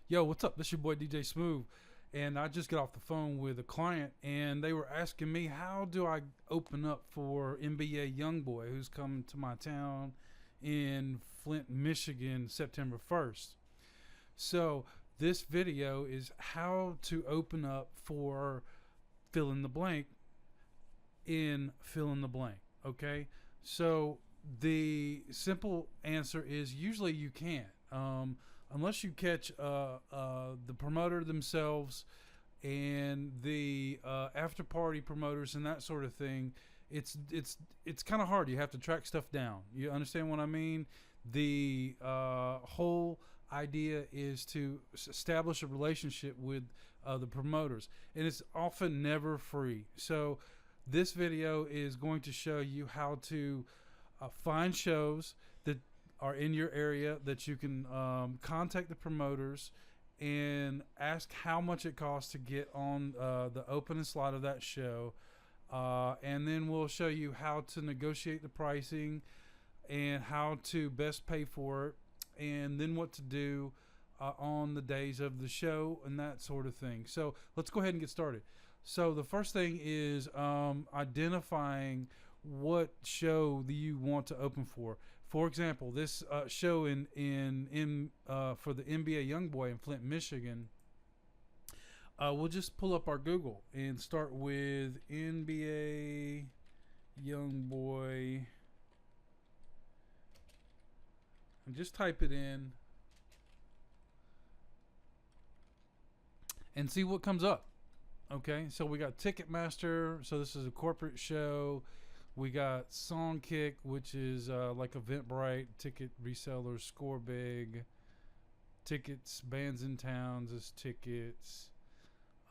Yo, what's up? This your boy DJ Smooth, and I just got off the phone with a client, and they were asking me how do I open up for NBA YoungBoy, who's coming to my town in Flint, Michigan, September 1st. So this video is how to open up for fill in the blank in fill in the blank. Okay, so the simple answer is usually you can't, unless you catch the promoter themselves and the after party promoters and that sort of thing. It's kind of hard. You have to track stuff down. You understand what I mean? The whole idea is to establish a relationship with the promoters, and it's often never free. So this video is going to show you how to find shows that are in your area that you can contact the promoters and ask how much it costs to get on the opening slot of that show. And then we'll show you how to negotiate the pricing and how to best pay for it, and then what to do on the days of the show and that sort of thing. So let's go ahead and get started. So the first thing is identifying what show do you want to open for. For example, this show in for the NBA YoungBoy in Flint, Michigan. We'll just pull up our Google and start with NBA YoungBoy and just type it in and see what comes up. Okay, so we got Ticketmaster, so this is a corporate show. We got Songkick, which is like Eventbrite, ticket resellers, Score Big, Tickets, Bands in Towns is Tickets,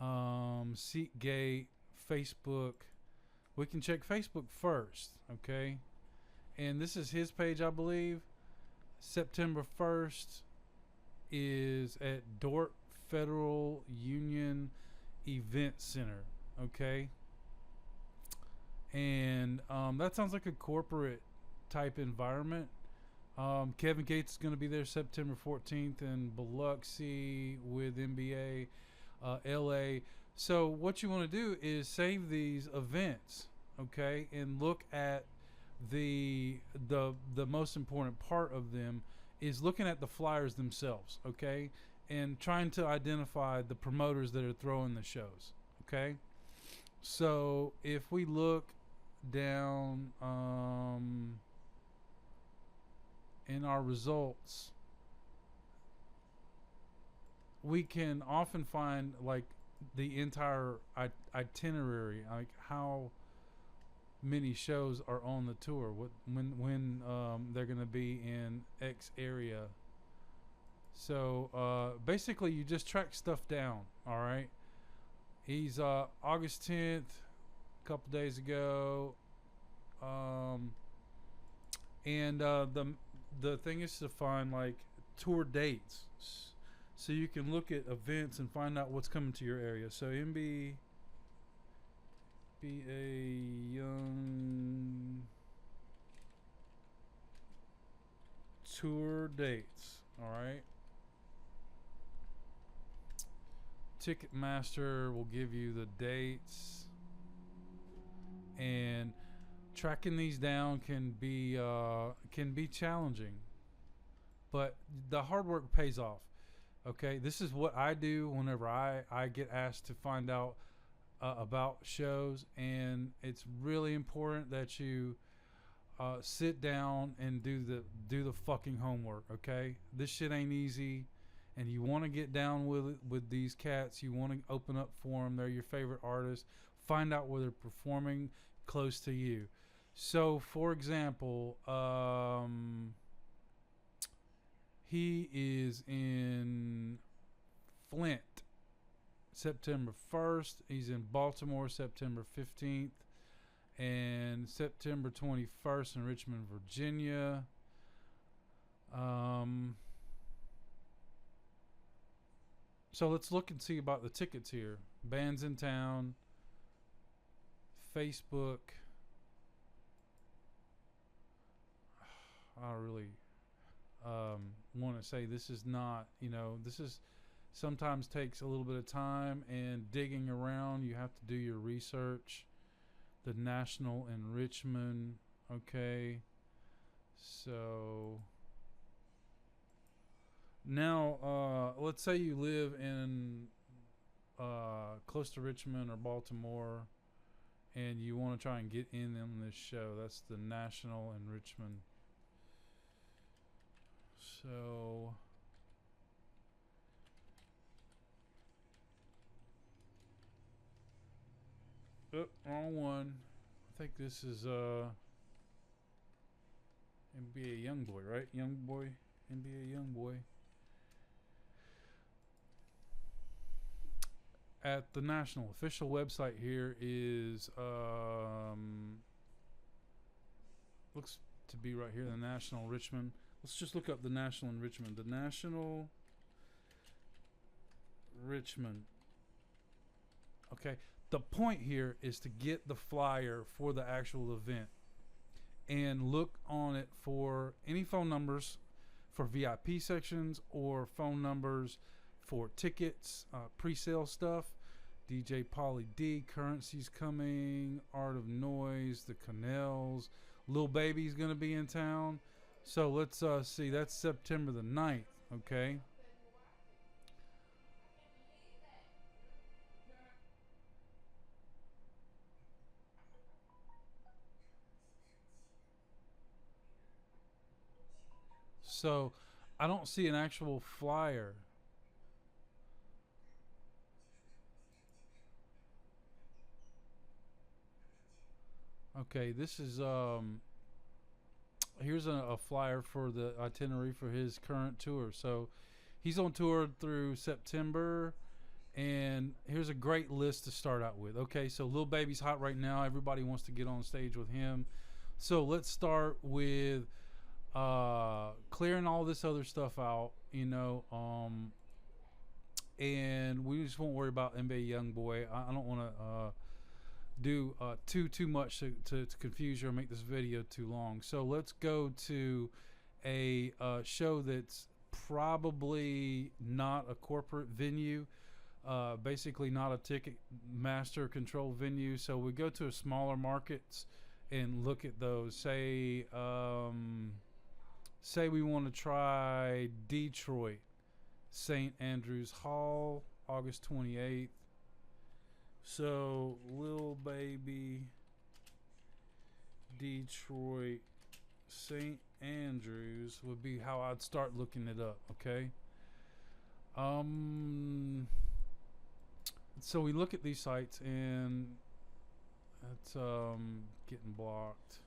SeatGate, Facebook. We can check Facebook first, okay? And this is his page, I believe. September 1st is at Dordt Federal Union Event Center, okay? And that sounds like a corporate type environment. Kevin Gates is going to be there September 14th in Biloxi with NBA LA. So what you want to do is save these events, okay, and look at the most important part of them is looking at the flyers themselves, okay, and trying to identify the promoters that are throwing the shows, okay. So if we look down in our results, we can often find like the entire itinerary, like how many shows are on the tour, what when they're going to be in X area. So basically you just track stuff down. All right, he's August 10th, a couple days ago, and the thing is to find like tour dates, so you can look at events and find out what's coming to your area. So MB be a young tour dates. All right, Ticketmaster will give you the dates, and tracking these down can be challenging, but the hard work pays off. Okay, this is what I do whenever I get asked to find out about shows, and it's really important that you sit down and do the fucking homework. Okay, this shit ain't easy, and you want to get down with these cats. You want to open up for them. They're your favorite artists. Find out where they're performing close to you. So, for example, he is in Flint September 1st. He's in Baltimore September 15th. And September 21st in Richmond, Virginia. So let's look and see about the tickets here. Bands in town. Facebook. I really want to say this is not, this is sometimes takes a little bit of time and digging around. You have to do your research. The National in Richmond. Okay. So now, let's say you live in close to Richmond or Baltimore, and you want to try and get in on this show. That's the National in Richmond. So wrong one. I think this is NBA Youngboy, right? Youngboy, NBA Youngboy. At the National official website here is looks to be right here, the National Richmond. Let's just look up the National in Richmond. The National Richmond. Okay. The point here is to get the flyer for the actual event and look on it for any phone numbers for VIP sections or phone numbers for tickets, pre-sale stuff. DJ Pauly D, Currency's coming, Art of Noise, the Canals, Lil Baby's gonna be in town. So let's see, that's September the 9th, okay? So I don't see an actual flyer. Okay, this is here's a flyer for the itinerary for his current tour. So he's on tour through September, and here's a great list to start out with. Okay, so Lil Baby's hot right now. Everybody wants to get on stage with him. So let's start with clearing all this other stuff out, and we just won't worry about NBA Youngboy. I don't want to do too much to confuse you or make this video too long. So let's go to a show that's probably not a corporate venue, basically not a ticket master control venue. So we go to a smaller markets and look at those. Say we want to try Detroit, St. Andrews Hall, August 28th. So, Lil Baby, Detroit, St. Andrews would be how I'd start looking it up, okay? So we look at these sites and it's getting blocked.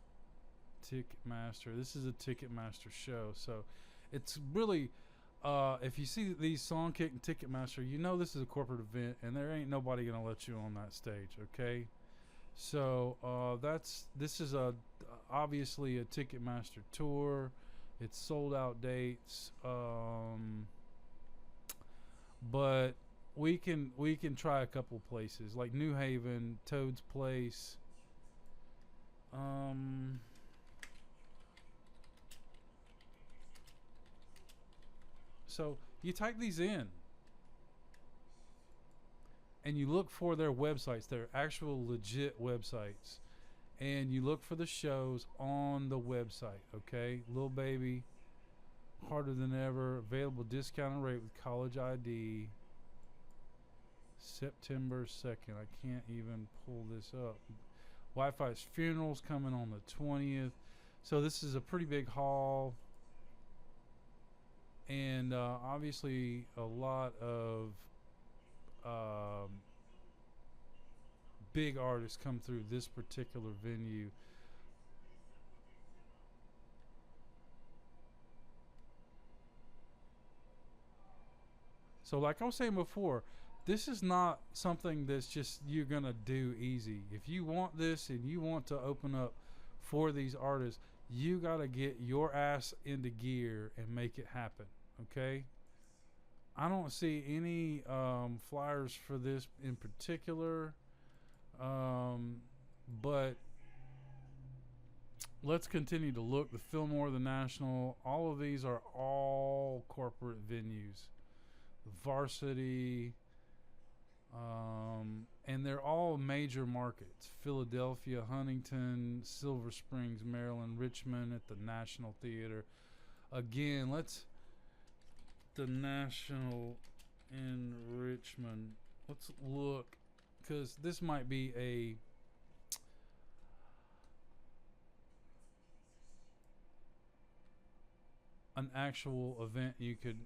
Ticketmaster. This is a Ticketmaster show, so it's really if you see these Songkick and Ticketmaster, you know this is a corporate event, and there ain't nobody gonna let you on that stage. Okay, so this is obviously a Ticketmaster tour. It's sold out dates, but we can try a couple places like New Haven, Toad's Place. So you type these in and you look for their websites, their actual legit websites, and you look for the shows on the website. Okay, Lil Baby, Harder Than Ever, available discounted rate with college ID, September 2nd. I can't even pull this up. Wi-Fi's Funerals coming on the 20th. So this is a pretty big haul. And obviously a lot of big artists come through this particular venue. So like I was saying before, this is not something that's just you're gonna do easy. If you want this and you want to open up for these artists, you gotta get your ass into gear and make it happen. Okay, I don't see any flyers for this in particular, but let's continue to look. The Fillmore, the National, all of these are all corporate venues. Varsity, and they're all major markets: Philadelphia, Huntington, Silver Springs, Maryland, Richmond at the National Theater. Again, the National in Richmond. Let's look, because this might be an actual event you could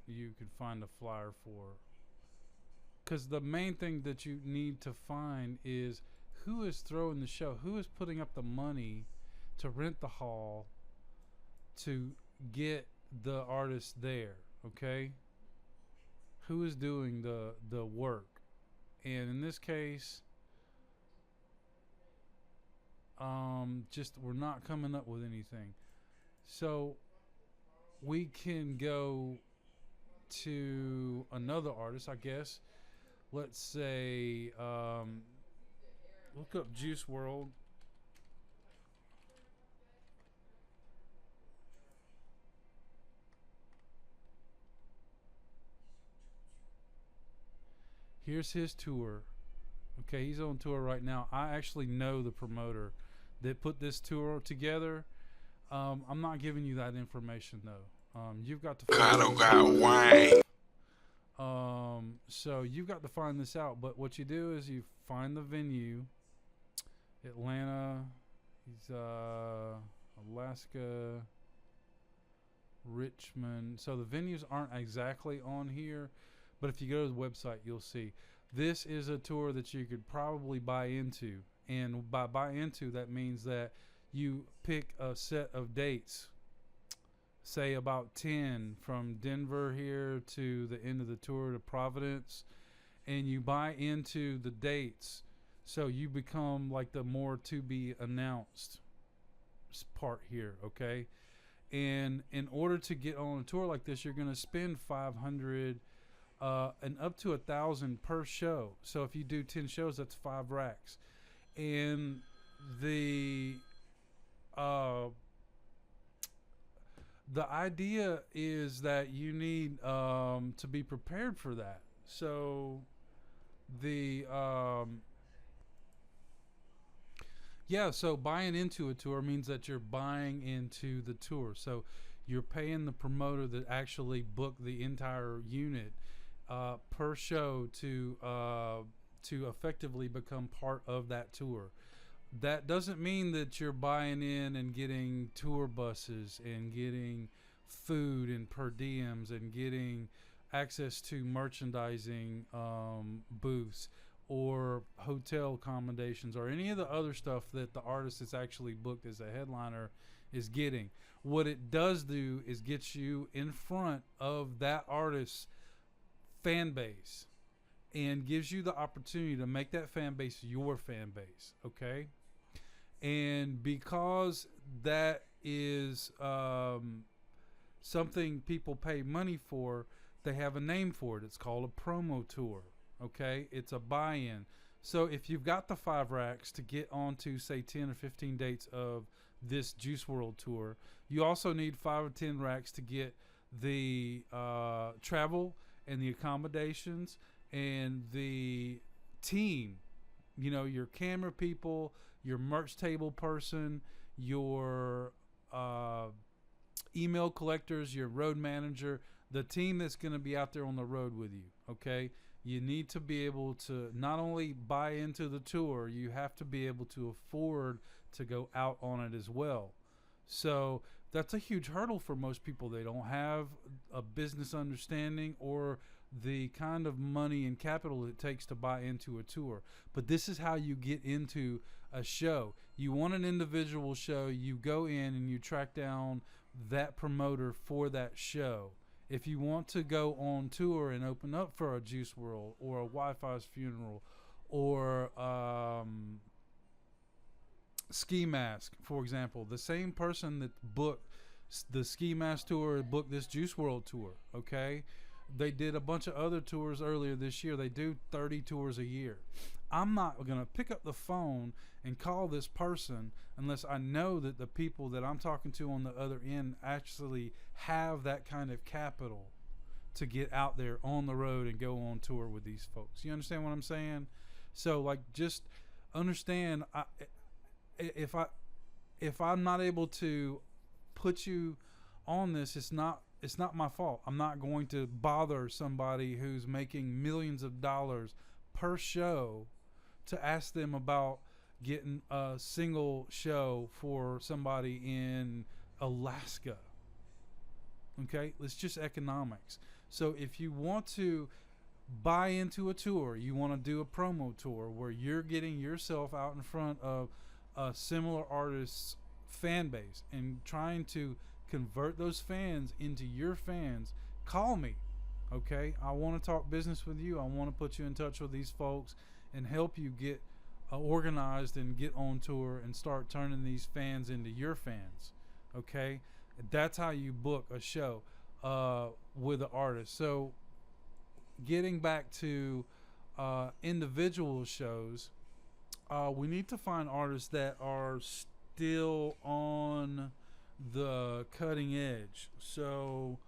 find a flyer for. Because the main thing that you need to find is who is throwing the show, who is putting up the money to rent the hall to get the artist there. Okay, who is doing the work? And in this case, just we're not coming up with anything. So we can go to another artist, I guess. Let's say, look up Juice World. Here's his tour. Okay, he's on tour right now. I actually know the promoter that put this tour together. I'm not giving you that information though. You've got to find so you've got to find this out. But what you do is you find the venue. Atlanta, Alaska, Richmond. So the venues aren't exactly on here, but if you go to the website, you'll see. This is a tour that you could probably buy into. And by buy into, that means that you pick a set of dates, say about 10 from Denver here to the end of the tour to Providence, and you buy into the dates. So you become like the more to be announced part here, okay? And in order to get on a tour like this, you're going to spend 500 and up to 1,000 per show. So if you do 10 shows, that's 5 racks. And the idea is that you need to be prepared for that. So the so buying into a tour means that you're buying into the tour. So you're paying the promoter that actually booked the entire unit per show to effectively become part of that tour. That doesn't mean that you're buying in and getting tour buses and getting food and per diems and getting access to merchandising booths or hotel accommodations or any of the other stuff that the artist that's actually booked as a headliner is getting. What it does do is get you in front of that artist's fan base and gives you the opportunity to make that fan base your fan base, okay? And because that is something people pay money for, they have a name for it. It's called a promo tour, okay? It's a buy-in. So if you've got the 5 racks to get onto, say, 10 or 15 dates of this Juice World tour, you also need 5 or 10 racks to get the travel and the accommodations and the team, you know, your camera people, your merch table person, your email collectors, your road manager, the team that's going to be out there on the road with you, okay? You need to be able to not only buy into the tour, you have to be able to afford to go out on it as well. So that's a huge hurdle for most people. They don't have a business understanding or the kind of money and capital it takes to buy into a tour. But this is how you get into a show. You want an individual show, you go in and you track down that promoter for that show. If you want to go on tour and open up for a Juice World or a Wi-Fi's Funeral or Ski Mask, for example, the same person that booked the Ski Mask tour booked this Juice World tour, okay? They did a bunch of other tours earlier this year. They do 30 tours a year. I'm not going to pick up the phone and call this person unless I know that the people that I'm talking to on the other end actually have that kind of capital to get out there on the road and go on tour with these folks. You understand what I'm saying? So like, just understand, if I if I'm not able to put you on this, it's not my fault. I'm not going to bother somebody who's making millions of dollars per show to ask them about getting a single show for somebody in Alaska. Okay, it's just economics. So if you want to buy into a tour, you want to do a promo tour where you're getting yourself out in front of a similar artist's fan base and trying to convert those fans into your fans, call me. Okay, I want to talk business with you. I want to put you in touch with these folks and help you get organized and get on tour and start turning these fans into your fans. Okay, that's how you book a show with an artist. So getting back to individual shows, we need to find artists that are still on the cutting edge. So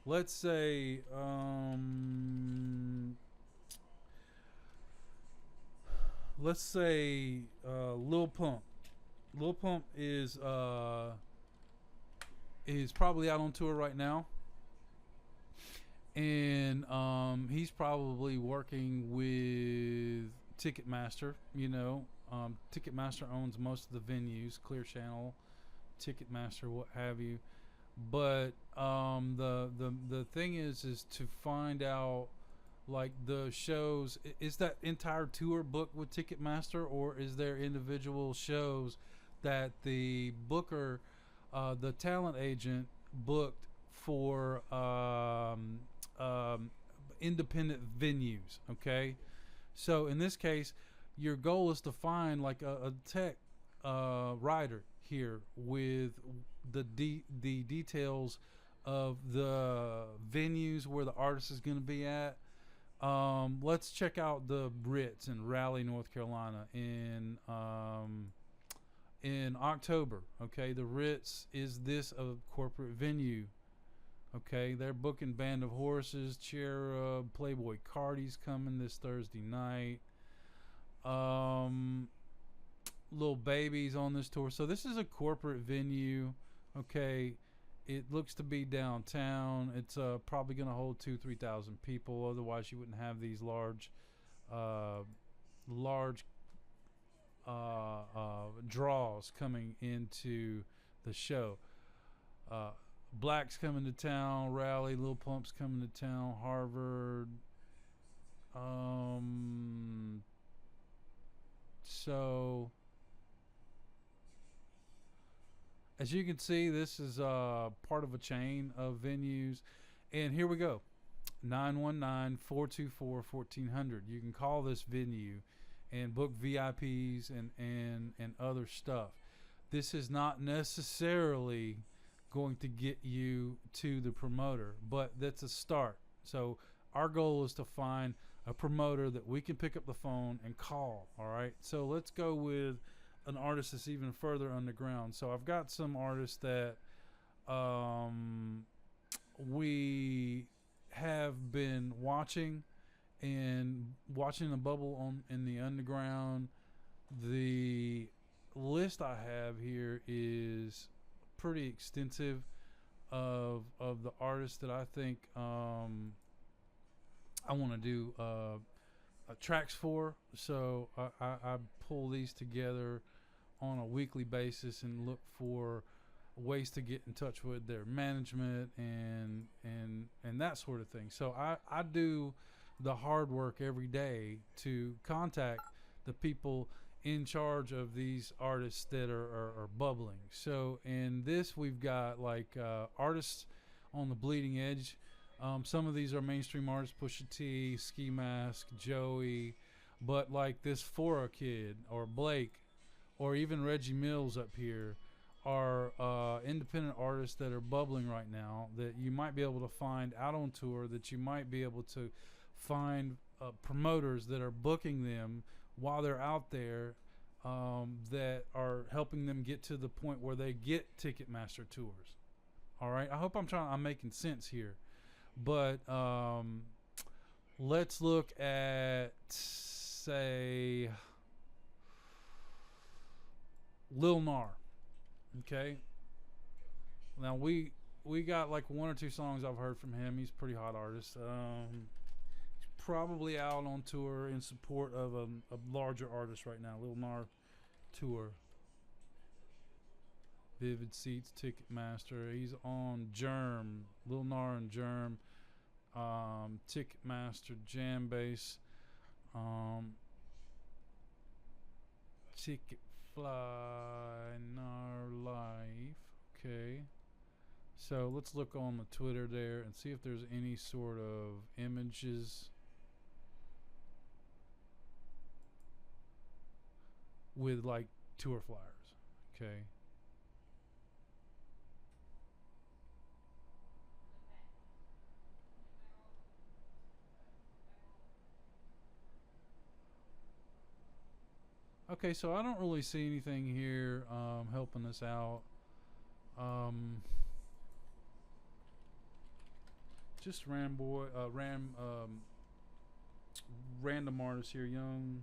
let's say Lil Pump. Lil Pump is probably out on tour right now, and he's probably working with Ticketmaster. Ticketmaster owns most of the venues, Clear Channel, Ticketmaster, what have you. But the thing is to find out, like, the shows. Is that entire tour booked with Ticketmaster, or is there individual shows that the booker, the talent agent, booked for independent venues? Okay, so in this case, your goal is to find like a tech writer here with the details of the venues where the artist is going to be at. Let's check out the Ritz in Raleigh, North Carolina in October. Okay, the Ritz is this a corporate venue. Okay, they're booking Band of Horses, Cherub, Playboy Cardi's coming this Thursday night. Little Baby's on this tour. So this is a corporate venue. Okay, it looks to be downtown. It's probably going to hold 2,000-3,000 people. Otherwise, you wouldn't have these large draws coming into the show. Black's coming to town. Raleigh, Lil Pump's coming to town. Harvard. So as you can see, this is part of a chain of venues. And here we go. 919-424-1400. You can call this venue and book VIPs and other stuff. This is not necessarily going to get you to the promoter, but that's a start. So our goal is to find a promoter that we can pick up the phone and call. All right, so let's go with an artist that's even further underground. So I've got some artists that we have been watching the bubble in the underground. The list I have here is pretty extensive of the artists that I think I want to do tracks for. So I pull these together on a weekly basis and look for ways to get in touch with their management and that sort of thing. So I do the hard work every day to contact the people in charge of these artists that are bubbling. So in this, we've got like artists on the bleeding edge. Some of these are mainstream artists: Pusha T, Ski Mask, Joey, but like this Fora kid or Blake or even Reggie Mills up here are independent artists that are bubbling right now that you might be able to find out on tour, that you might be able to find promoters that are booking them while they're out there, that are helping them get to the point where they get Ticketmaster tours. All right, I hope I'm making sense here. But let's look at, say, Lil Nar. Okay. Now we got like one or two songs I've heard from him. He's a pretty hot artist. Probably out on tour in support of a larger artist right now. Lil Nar tour. Vivid Seats, Ticketmaster. He's on Germ. Lil Nar and Germ. Ticketmaster, Jambase. Um, Ticket Fly, Nar Life. Okay. So let's look on the Twitter there and see if there's any sort of images with like tour flyers. Okay. Okay, so I don't really see anything here helping us out. Um, just random artists here, young.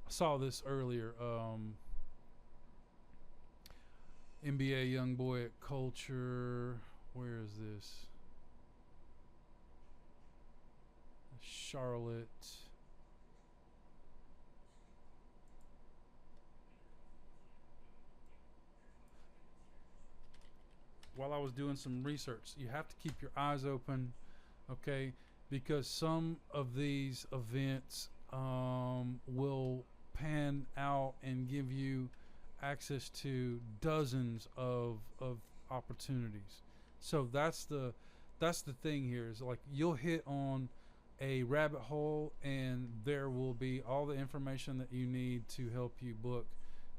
I saw this earlier. NBA young boy at Culture. Where is this? Charlotte. While I was doing some research, you have to keep your eyes open, okay? Because some of these events will pan out and give you access to dozens of opportunities. So that's the thing here is like you'll hit on a rabbit hole and there will be all the information that you need to help you book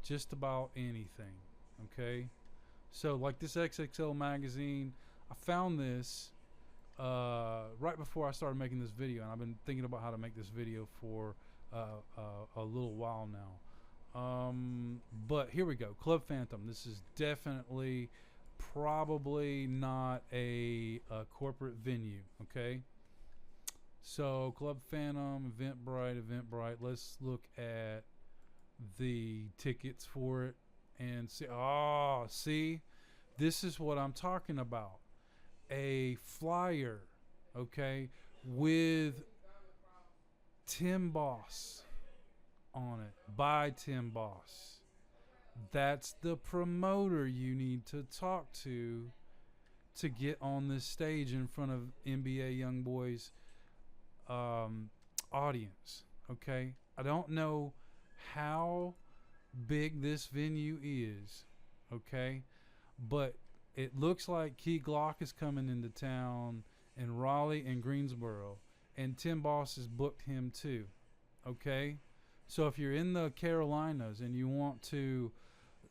just about anything. Okay? So like this XXL magazine, I found this right before I started making this video, and I've been thinking about how to make this video for a little while now. But here we go. Club Phantom. This is definitely probably not a corporate venue. Okay. So Club Phantom, Eventbrite. Let's look at the tickets for it and see. Oh, see, this is what I'm talking about. A flyer, okay, with Tim Boss on it by Tim Boss. That's the promoter you need to talk to get on this stage in front of NBA YoungBoy's audience. Okay, I don't know how big this venue is. Okay, but it looks like Key Glock is coming into town in Raleigh and Greensboro, and Tim Boss has booked him too. Okay, so if you're in the Carolinas and you want to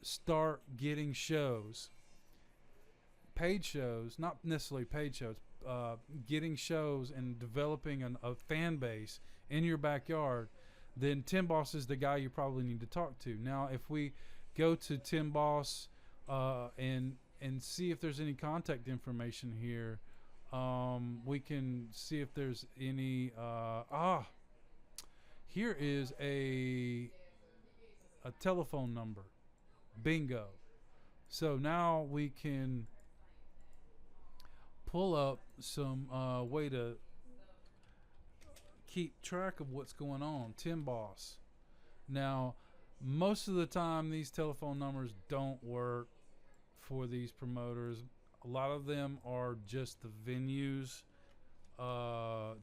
start getting shows, paid shows, not necessarily paid shows, getting shows and developing a fan base in your backyard, then Tim Boss is the guy you probably need to talk to. Now, if we go to Tim Boss and see if there's any contact information here, we can see if there's any. Here is a telephone number. Bingo. So now we can pull up some way to keep track of what's going on. Tim Boss. Now, most of the time, these telephone numbers don't work for these promoters. A lot of them are just the venues.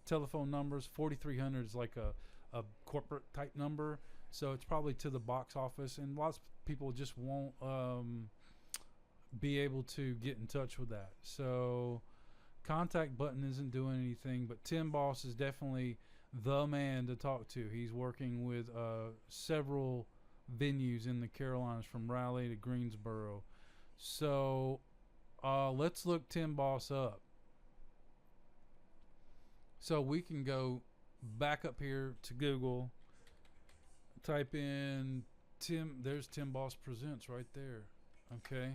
Telephone numbers. 4300 is like a corporate type number. So it's probably to the box office. And lots of people just won't be able to get in touch with that. So contact button isn't doing anything. But Tim Boss is definitely the man to talk to. He's working with several venues in the Carolinas from Raleigh to Greensboro. So let's look Tim Boss up. So we can go back up here to Google, Type in Tim. There's Tim Boss Presents right there. Okay.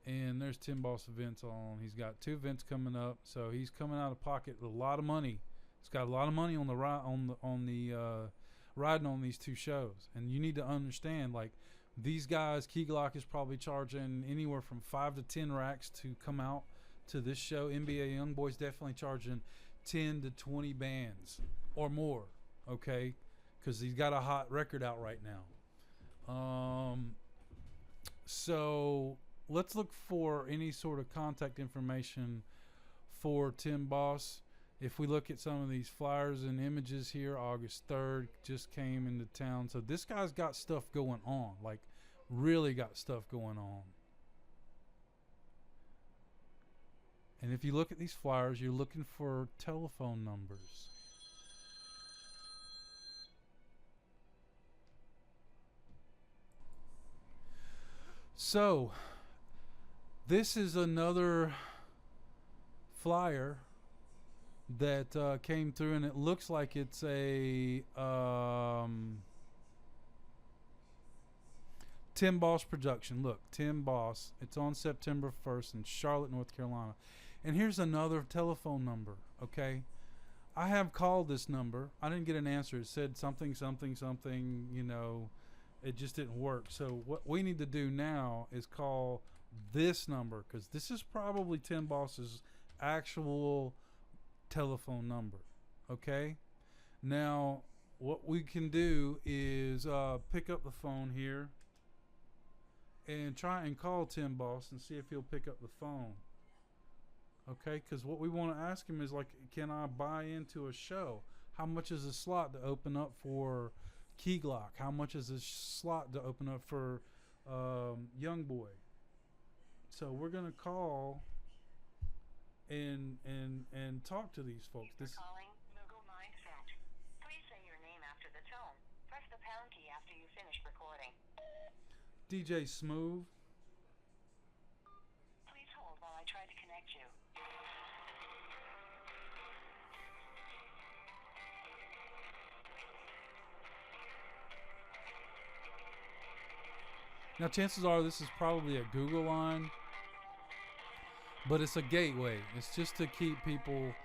And there's Tim Boss events on. He's got 2 events coming up, so he's coming out of pocket with a lot of money. He's got a lot of money on the riding on these 2 shows, and you need to understand, like, these guys, Key Glock is probably charging anywhere from 5 to 10 racks to come out to this show. NBA Youngboy's definitely charging 10 to 20 bands or more, okay? Because he's got a hot record out right now. So let's look for any sort of contact information for Tim Boss. If we look at some of these flyers and images here, August 3rd just came into town. So this guy's got stuff going on, like really got stuff going on. And if you look at these flyers, you're looking for telephone numbers. So this is another flyer that came through, and it looks like it's a Tim Boss production. Look, Tim Boss. It's on September 1st in Charlotte, North Carolina. And here's another telephone number, okay? I have called this number. I didn't get an answer. It said something, something, something, you know. It just didn't work. So what we need to do now is call this number, because this is probably Tim Boss's actual telephone number. Okay, now what we can do is pick up the phone here and try and call Tim Boss and see if he'll pick up the phone. Okay, because what we want to ask him is, like, can I buy into a show? How much is a slot to open up for Key Glock? How much is a slot to open up for Young Boy? So we're gonna call and talk to these folks. This calling Google Mindset. Please say your name after the tone. Press the pound key after you finish recording. DJ Smooth. Please hold while I try to connect you. Now, chances are this is probably a Google line, but it's a gateway. It's just to keep people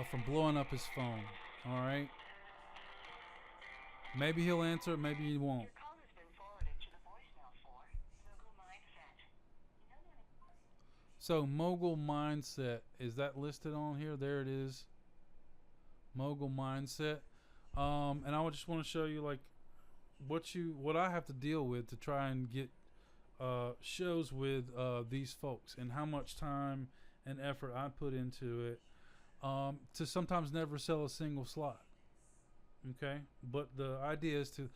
from blowing up his phone. All right. Maybe he'll answer. Maybe he won't. Your call has been forwarded to the voicemail for Google Mindset. So Mogul Mindset, is that listed on here? There it is. Mogul Mindset. And I just want to show you, like, what I have to deal with to try and get shows with these folks, and how much time and effort I put into it to sometimes never sell a single slot. Okay, but the idea is to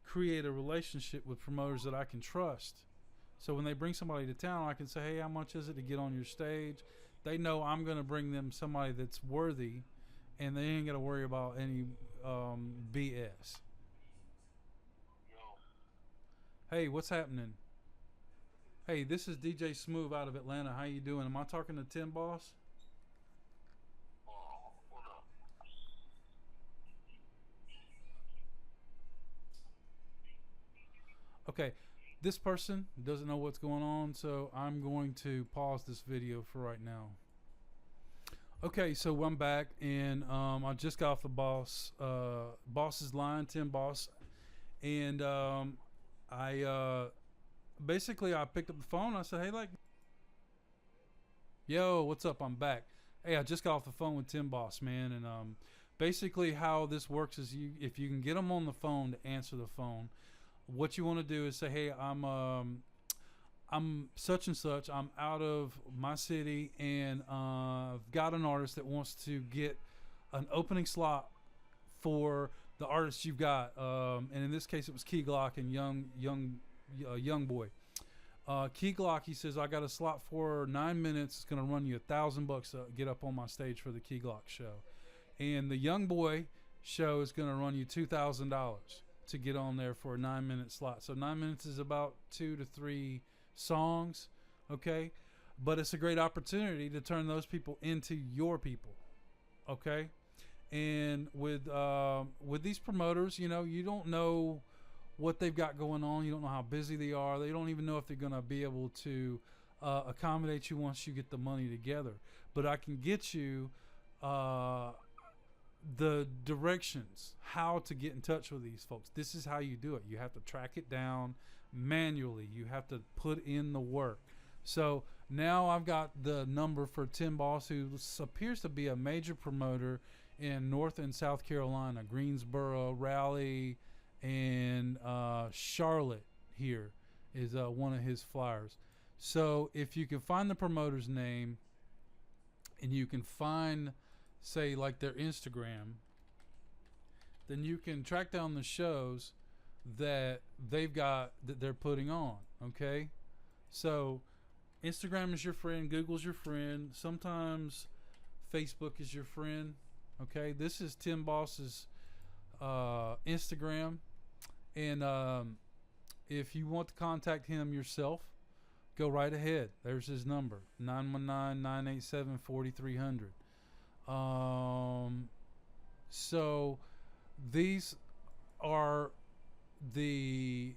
create a relationship with promoters that I can trust. So when they bring somebody to town, I can say, hey, how much is it to get on your stage? They know I'm going to bring them somebody that's worthy, and they ain't got to worry about any BS. Hey, what's happening? Hey, this is DJ Smooth out of Atlanta. How you doing? Am I talking to Tim Boss? Okay, this person doesn't know what's going on, so I'm going to pause this video for right now. Okay, so I'm back, and I just got off the boss's line, Tim Boss, and I basically I picked up the phone. I said, hey, like, yo, what's up? I'm back. Hey, I just got off the phone with Tim Boss, man, and basically how this works is if you can get them on the phone to answer the phone, what you want to do is say, hey, I'm such and such. I'm out of my city, and I've got an artist that wants to get an opening slot for the artists you've got. And in this case, it was Key Glock and Young Boy. Key Glock, he says, I got a slot for 9 minutes. It's going to run you $1,000 to get up on my stage for the Key Glock show. And the Young Boy show is going to run you $2,000 to get on there for a 9-minute slot. So 9 minutes is about 2 to 3 songs, okay? But it's a great opportunity to turn those people into your people, okay? And with these promoters, you know, you don't know what they've got going on. You don't know how busy they are. They don't even know if they're going to be able to accommodate you once you get the money together. But I can get you the directions how to get in touch with these folks. This is how you do it. You have to track it down manually. You have to put in the work. So now I've got the number for Tim Boss, who appears to be a major promoter in North and South Carolina, Greensboro, Raleigh, and Charlotte. Here is one of his flyers. So if you can find the promoter's name, and you can find, say, like their Instagram, then you can track down the shows that they've got that they're putting on. Okay, so Instagram is your friend, Google's your friend, sometimes Facebook is your friend. Okay, this is Tim Boss's Instagram, and if you want to contact him yourself, go right ahead. There's his number, 919-987-4300. So these are the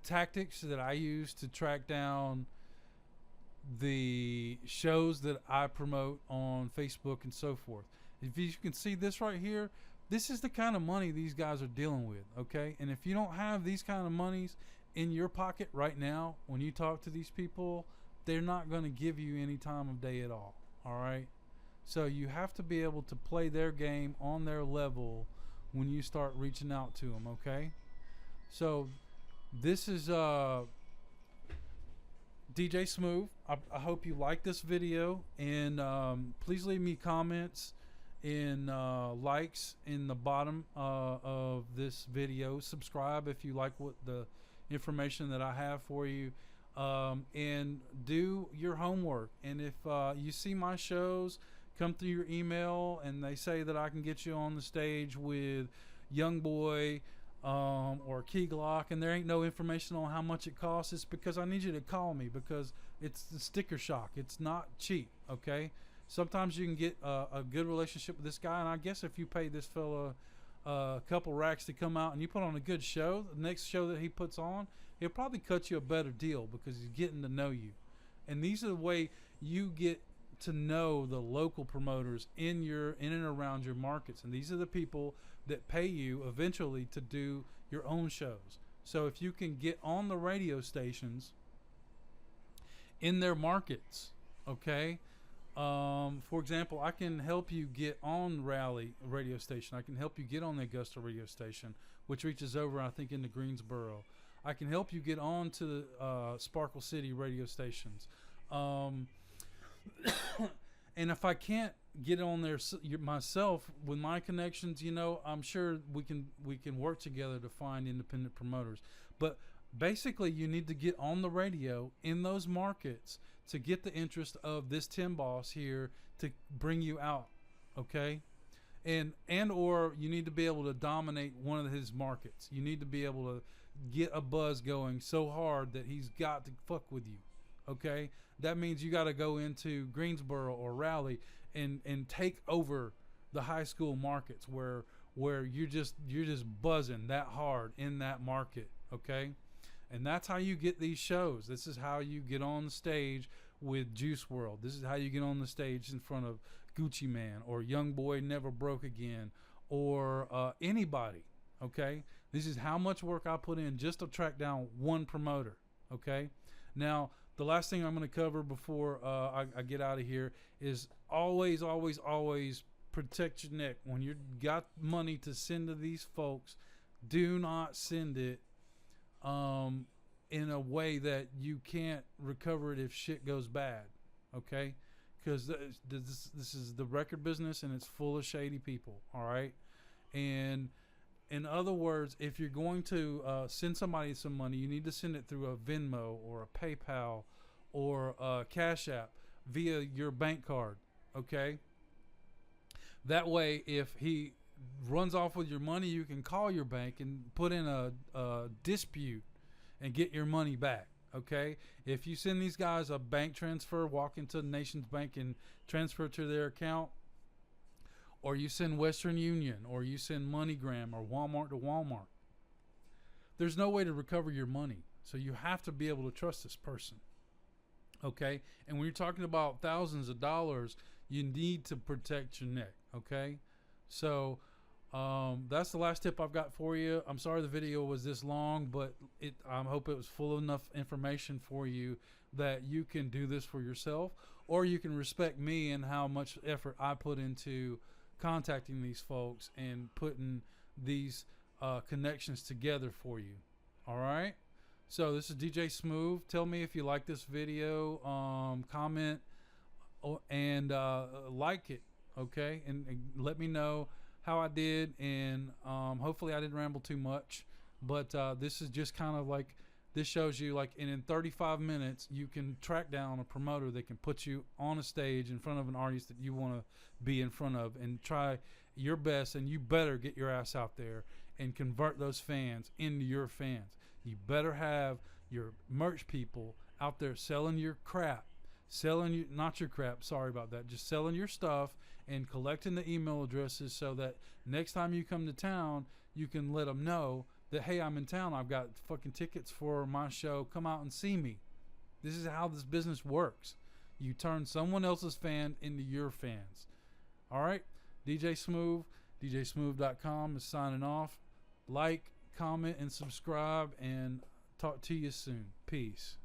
tactics that I use to track down the shows that I promote on Facebook and so forth. If you can see this right here, this is the kind of money these guys are dealing with, okay? And if you don't have these kind of monies in your pocket right now, when you talk to these people, they're not going to give you any time of day at all right? So you have to be able to play their game on their level when you start reaching out to them, okay? So this is DJ Smooth. I hope you like this video, and please leave me comments and likes in the bottom of this video. Subscribe if you like what the information that I have for you, and do your homework. And if you see my shows come through your email and they say that I can get you on the stage with Young Boy or Key Glock, and there ain't no information on how much it costs, it's because I need you to call me, because it's the sticker shock. It's not cheap, okay? Sometimes you can get a good relationship with this guy, and I guess if you pay this fella a couple racks to come out and you put on a good show, the next show that he puts on, he'll probably cut you a better deal because he's getting to know you. And these are the way you get to know the local promoters in and around your markets. And these are the people that pay you eventually to do your own shows. So if you can get on the radio stations in their markets, okay? For example, I can help you get on Raleigh radio station. I can help you get on the Augusta radio station, which reaches over, I think, into Greensboro. I can help you get on to the Sparkle City radio stations. And if I can't get on there myself with my connections, you know, I'm sure we can work together to find independent promoters. But basically, you need to get on the radio in those markets to get the interest of this Tim Boss here to bring you out, okay? And or you need to be able to dominate one of his markets. You need to be able to get a buzz going so hard that he's got to fuck with you, okay? That means you got to go into Greensboro or Raleigh and take over the high school markets where you're just buzzing that hard in that market, okay? And that's how you get these shows. This is how you get on the stage with Juice World. This is how you get on the stage in front of Gucci Man or Young Boy Never Broke Again or anybody, okay? This is how much work I put in just to track down one promoter, okay? Now, the last thing I'm going to cover before I get out of here is always, always, always protect your neck. When you got money to send to these folks, do not send it in a way that you can't recover it if shit goes bad, okay? Because this is the record business, and it's full of shady people, all right? And in other words, if you're going to send somebody some money, you need to send it through a Venmo or a PayPal or a Cash App via your bank card, okay? That way, if he runs off with your money, you can call your bank and put in a dispute and get your money back, okay? If you send these guys a bank transfer, walk into the Nation's Bank and transfer to their account, or you send Western Union, or you send MoneyGram or Walmart to Walmart. There's no way to recover your money. So you have to be able to trust this person. Okay? And when you're talking about thousands of dollars, you need to protect your neck. Okay? So that's the last tip I've got for you. I'm sorry the video was this long, but I hope it was full of enough information for you that you can do this for yourself, or you can respect me and how much effort I put into contacting these folks and putting these connections together for you. All right? So this is DJ Smooth. Tell me if you like this video. Comment and like it, okay? And let me know how I did, and hopefully I didn't ramble too much. But this is just kind of like, this shows you like in 35 minutes you can track down a promoter that can put you on a stage in front of an artist that you want to be in front of, and try your best, and you better get your ass out there and convert those fans into your fans. You better have your merch people out there selling your crap, not your crap, sorry about that, just selling your stuff and collecting the email addresses, so that next time you come to town, you can let them know that, hey, I'm in town, I've got fucking tickets for my show, come out and see me. This is how this business works. You turn someone else's fan into your fans. All right? DJ Smooth, DJSmooth.com is signing off. Like, comment, and subscribe, and talk to you soon. Peace.